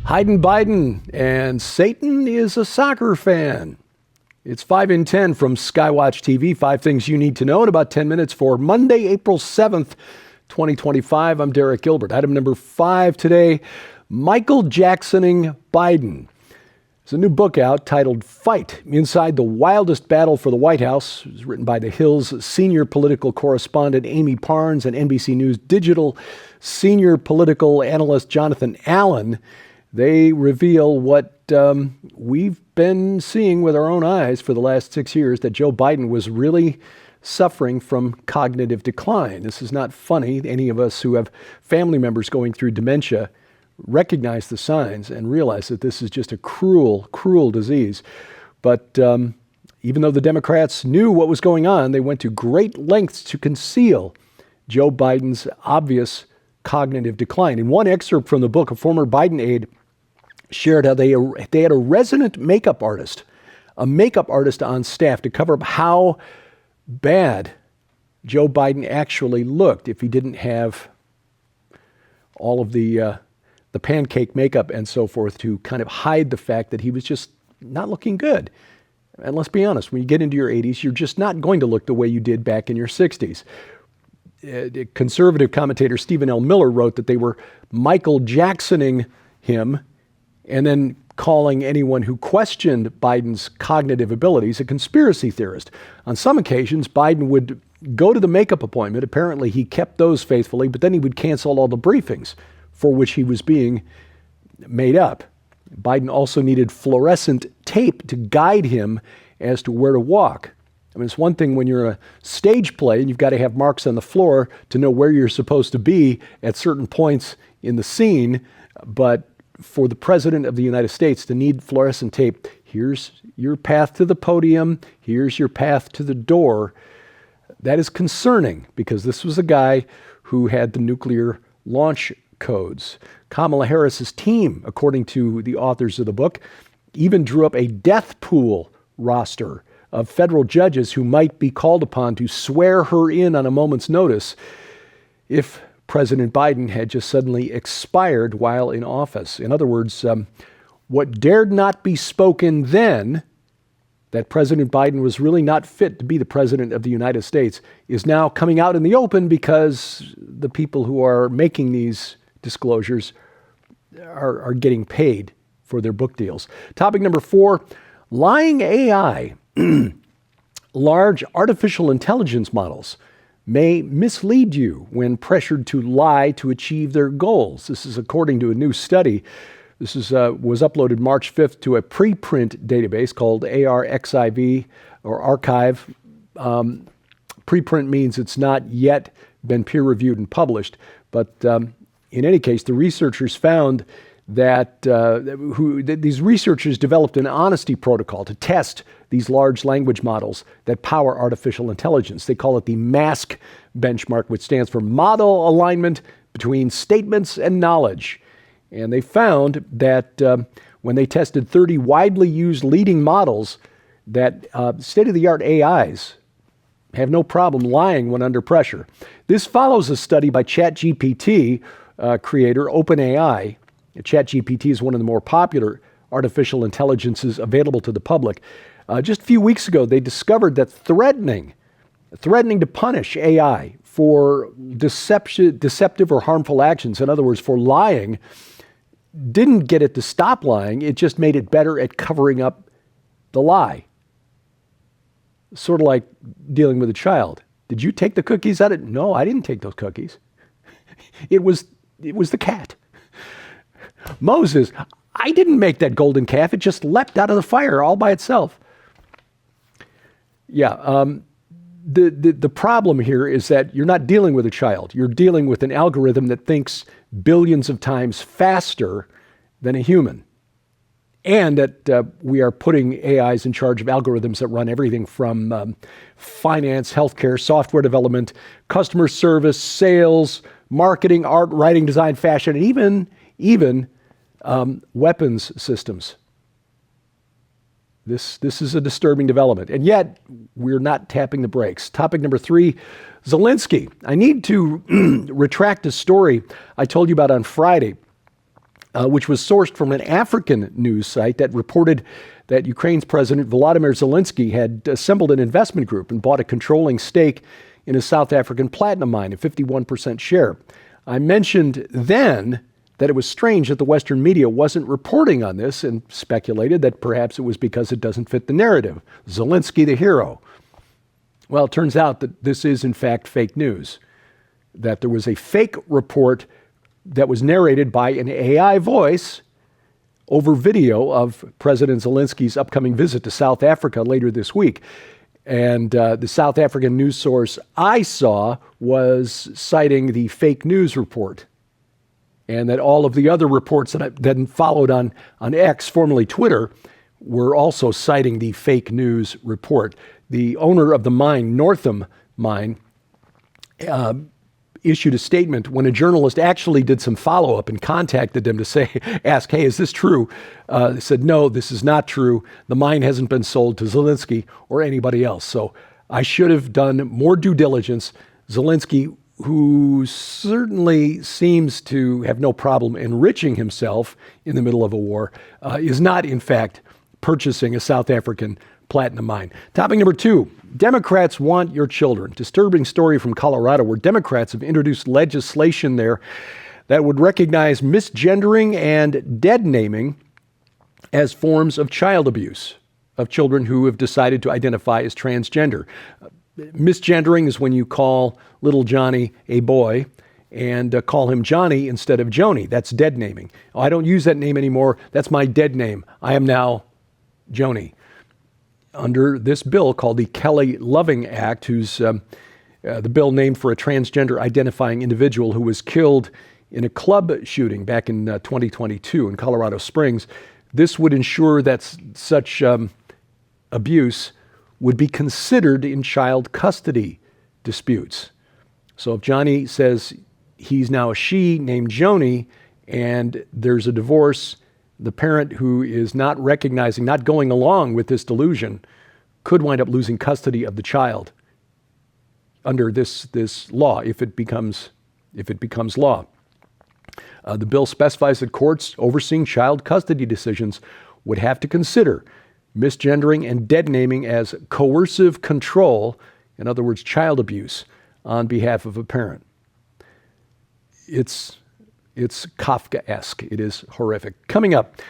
Hiding Biden and Satan is a soccer fan. It's 5 in 10 from Skywatch TV. 5 things you need to know in about 10 minutes for Monday, April 7th, 2025. I'm Derek Gilbert. Item number 5 today, Michael Jacksoning Biden. There's a new book out titled Fight, Inside the Wildest Battle for the White House. It was written by The Hill's senior political correspondent Amy Parnes and NBC News Digital senior political analyst Jonathan Allen. They reveal what we've been seeing with our own eyes for the last 6 years, that Joe Biden was really suffering from cognitive decline. This is not funny. Any of us who have family members going through dementia recognize the signs and realize that this is just a cruel, cruel disease. But even though the Democrats knew what was going on, they went to great lengths to conceal Joe Biden's obvious cognitive decline. In one excerpt from the book, a former Biden aide shared how they had a resident makeup artist on staff to cover up how bad Joe Biden actually looked if he didn't have all of the pancake makeup and so forth to kind of hide the fact that he was just not looking good. And let's be honest, when you get into your 80s, you're just not going to look the way you did back in your 60s. Conservative commentator Stephen L. Miller wrote that they were Michael Jacksoning him and then calling anyone who questioned Biden's cognitive abilities a conspiracy theorist. On some occasions, Biden would go to the makeup appointment. Apparently, he kept those faithfully, but then he would cancel all the briefings for which he was being made up. Biden also needed fluorescent tape to guide him as to where to walk. I mean, it's one thing when you're in a stage play and you've got to have marks on the floor to know where you're supposed to be at certain points in the scene, but for the President of the United States to need fluorescent tape, here's your path to the podium, here's your path to the door, that is concerning because this was a guy who had the nuclear launch codes. Kamala Harris's team, according to the authors of the book, even drew up a death pool roster of federal judges who might be called upon to swear her in on a moment's notice if President Biden had just suddenly expired while in office. In other words, what dared not be spoken then, that President Biden was really not fit to be the president of the United States, is now coming out in the open because the people who are making these disclosures are getting paid for their book deals. Topic number 4, lying AI. Large artificial intelligence models may mislead you when pressured to lie to achieve their goals. This is according to a new study. This was uploaded March 5th to a preprint database called ARXIV or Archive. Preprint means it's not yet been peer-reviewed and published, but in any case, the researchers found that these researchers developed an honesty protocol to test these large language models that power artificial intelligence. They call it the MASK benchmark, which stands for Model Alignment Between Statements and Knowledge. And they found that when they tested 30 widely used leading models, that state-of-the-art AIs have no problem lying when under pressure. This follows a study by ChatGPT creator OpenAI. ChatGPT is one of the more popular artificial intelligences available to the public. Just a few weeks ago, they discovered that threatening to punish AI for deceptive or harmful actions, in other words, for lying, didn't get it to stop lying. It just made it better at covering up the lie. Sort of like dealing with a child. Did you take the cookies out of it? No, I didn't take those cookies. It was the cat. Moses, I didn't make that golden calf. It just leapt out of the fire all by itself. Yeah, the problem here is that you're not dealing with a child. You're dealing with an algorithm that thinks billions of times faster than a human. And that we are putting AIs in charge of algorithms that run everything from finance, healthcare, software development, customer service, sales, marketing, art, writing, design, fashion, and even weapons systems. This is a disturbing development, and yet we're not tapping the brakes. Topic number 3, Zelensky. I need to retract a story I told you about on Friday. which was sourced from an African news site that reported that Ukraine's President Volodymyr Zelensky had assembled an investment group and bought a controlling stake in a South African platinum mine, a 51% share. I mentioned then that it was strange that the Western media wasn't reporting on this and speculated that perhaps it was because it doesn't fit the narrative. Zelensky the hero. Well, it turns out that this is in fact fake news, that there was a fake report that was narrated by an AI voice over video of President Zelensky's upcoming visit to South Africa later this week. And the South African news source I saw was citing the fake news report, and that all of the other reports that followed on X, formerly Twitter, were also citing the fake news report. The owner of the mine, Northam Mine, issued a statement when a journalist actually did some follow-up and contacted them to ask, hey, is this true? They said, no, this is not true. The mine hasn't been sold to Zelensky or anybody else. So I should have done more due diligence. Zelensky, who certainly seems to have no problem enriching himself in the middle of a war, is not, in fact, purchasing a South African platinum mine. Topic number 2, Democrats want your children. Disturbing story from Colorado where Democrats have introduced legislation there that would recognize misgendering and deadnaming as forms of child abuse of children who have decided to identify as transgender. Misgendering is when you call little Johnny a boy and call him Johnny instead of Joni. That's deadnaming. Oh, I don't use that name anymore. That's my dead name. I am now Joni. Under this bill called the Kelly Loving Act, who's the bill named for a transgender identifying individual who was killed in a club shooting back in 2022 in Colorado Springs. This would ensure that such abuse would be considered in child custody disputes. So if Johnny says he's now a she named Joni and there's a divorce, the parent who is not recognizing, not going along with this delusion, could wind up losing custody of the child under this law if it becomes law. The bill specifies that courts overseeing child custody decisions would have to consider misgendering and deadnaming as coercive control, in other words, child abuse, on behalf of a parent. It's Kafkaesque. It is horrific. Coming up,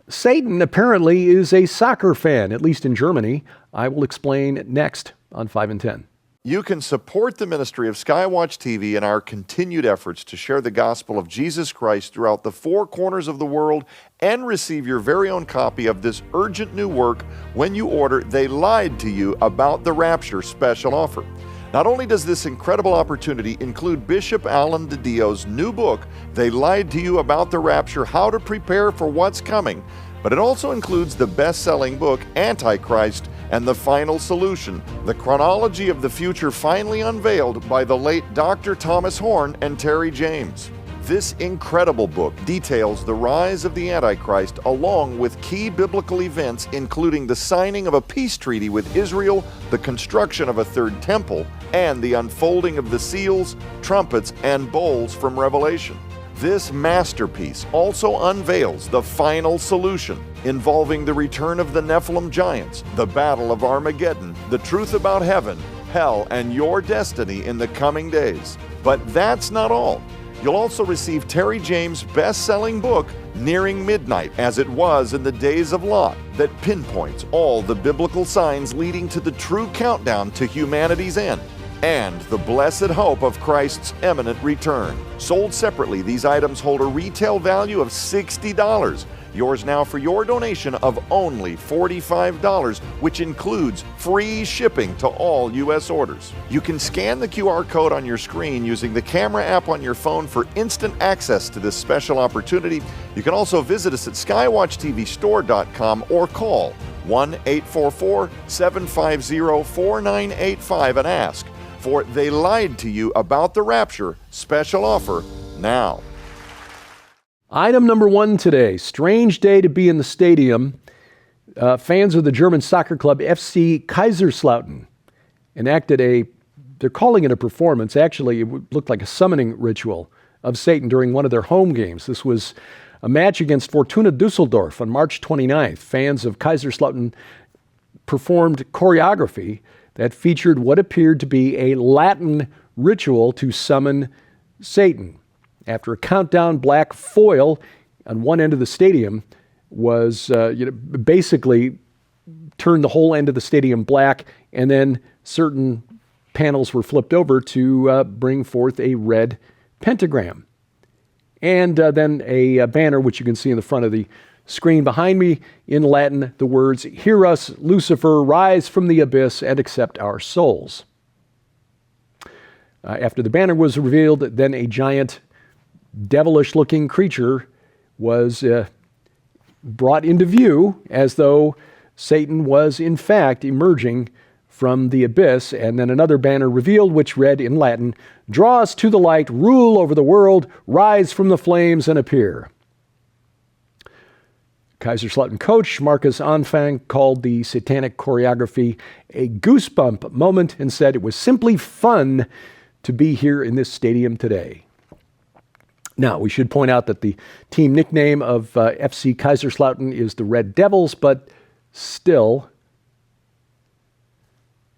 Satan apparently is a soccer fan, at least in Germany. I will explain next on 5 and 10. You can support the ministry of Skywatch TV and our continued efforts to share the gospel of Jesus Christ throughout the 4 corners of the world and receive your very own copy of this urgent new work when you order They Lied to You About the Rapture special offer. Not only does this incredible opportunity include Bishop Alan DiDio's new book, They Lied to You About the Rapture, How to Prepare for What's Coming, but it also includes the best-selling book, Antichrist and the Final Solution, the chronology of the future finally unveiled by the late Dr. Thomas Horn and Terry James. This incredible book details the rise of the Antichrist along with key biblical events, including the signing of a peace treaty with Israel, the construction of a third temple, and the unfolding of the seals, trumpets, and bowls from Revelation. This masterpiece also unveils the final solution, involving the return of the Nephilim giants, the battle of Armageddon, the truth about heaven, hell, and your destiny in the coming days. But that's not all. You'll also receive Terry James' best-selling book, Nearing Midnight, as it was in the days of Lot, that pinpoints all the biblical signs leading to the true countdown to humanity's end and the blessed hope of Christ's imminent return. Sold separately, these items hold a retail value of $60. Yours now for your donation of only $45, which includes free shipping to all U.S. orders. You can scan the QR code on your screen using the camera app on your phone for instant access to this special opportunity. You can also visit us at skywatchtvstore.com or call 1-844-750-4985 and ask for They Lied to You About the Rapture special offer now. Item number 1 today, strange day to be in the stadium. Fans of the German soccer club FC Kaiserslautern enacted they're calling it a performance. Actually, it looked like a summoning ritual of Satan during one of their home games. This was A match against Fortuna Düsseldorf on March 29th. Fans of Kaiserslautern performed choreography that featured what appeared to be a Latin ritual to summon Satan. After a countdown, black foil on one end of the stadium was basically turned the whole end of the stadium black, and then certain panels were flipped over to bring forth a red pentagram. And then a banner, which you can see in the front of the screen behind me, in Latin, the words, "Hear us, Lucifer, rise from the abyss and accept our souls." After the banner was revealed, then a giant, devilish-looking creature was brought into view, as though Satan was, in fact, emerging from the abyss. And then another banner revealed, which read in Latin, "Draw us to the light, rule over the world, rise from the flames and appear." Kaiserslautern coach Marcus Anfang called the satanic choreography a goosebump moment and said it was simply fun to be here in this stadium today. Now, we should point out that the team nickname of FC Kaiserslautern is the Red Devils, but still,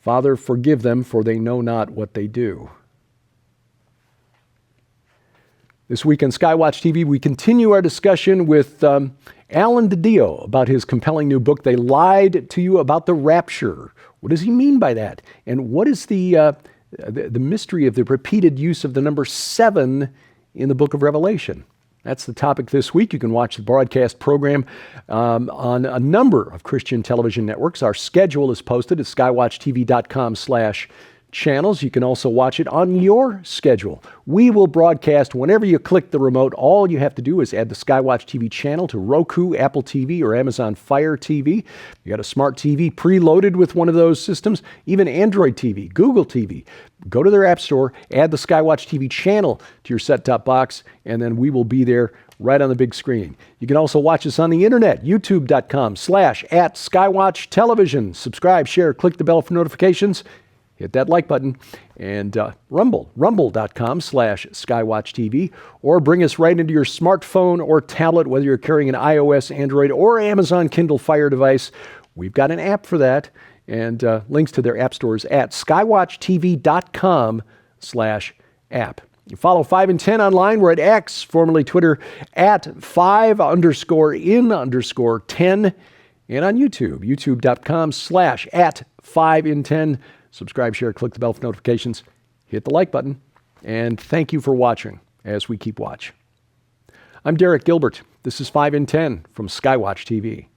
Father, forgive them, for they know not what they do. This week on Skywatch TV, we continue our discussion with Alan DiDio about his compelling new book, They Lied to You About the Rapture. What does he mean by that? And what is the mystery of the repeated use of the number 7 in the book of Revelation? That's the topic this week. You can watch the broadcast program on a number of Christian television networks. Our schedule is posted at skywatchtv.com/channels. You can also watch it on your schedule. We will broadcast whenever you click the remote. All you have to do is add the Skywatch TV channel to Roku, Apple TV, or Amazon Fire TV. You got a smart TV preloaded with one of those systems, even Android TV, Google TV. Go to their app store, add the Skywatch TV channel to your set-top box, and then we will be there right on the big screen. You can also watch us on the internet, youtube.com/@Skywatch Television. Subscribe, share, click the bell for notifications. Hit that like button, and rumble.com/Skywatch TV, or bring us right into your smartphone or tablet, whether you're carrying an iOS, Android, or Amazon Kindle Fire device. We've got an app for that, and links to their app stores at skywatchtv.com/app. You follow 5 in 10 online. We're at X, formerly Twitter, at 5_in_10, and on YouTube, youtube.com/@5in10. Subscribe, share, click the bell for notifications, hit the like button, and thank you for watching as we keep watch. I'm Derek Gilbert. This is 5 in 10 from Skywatch TV.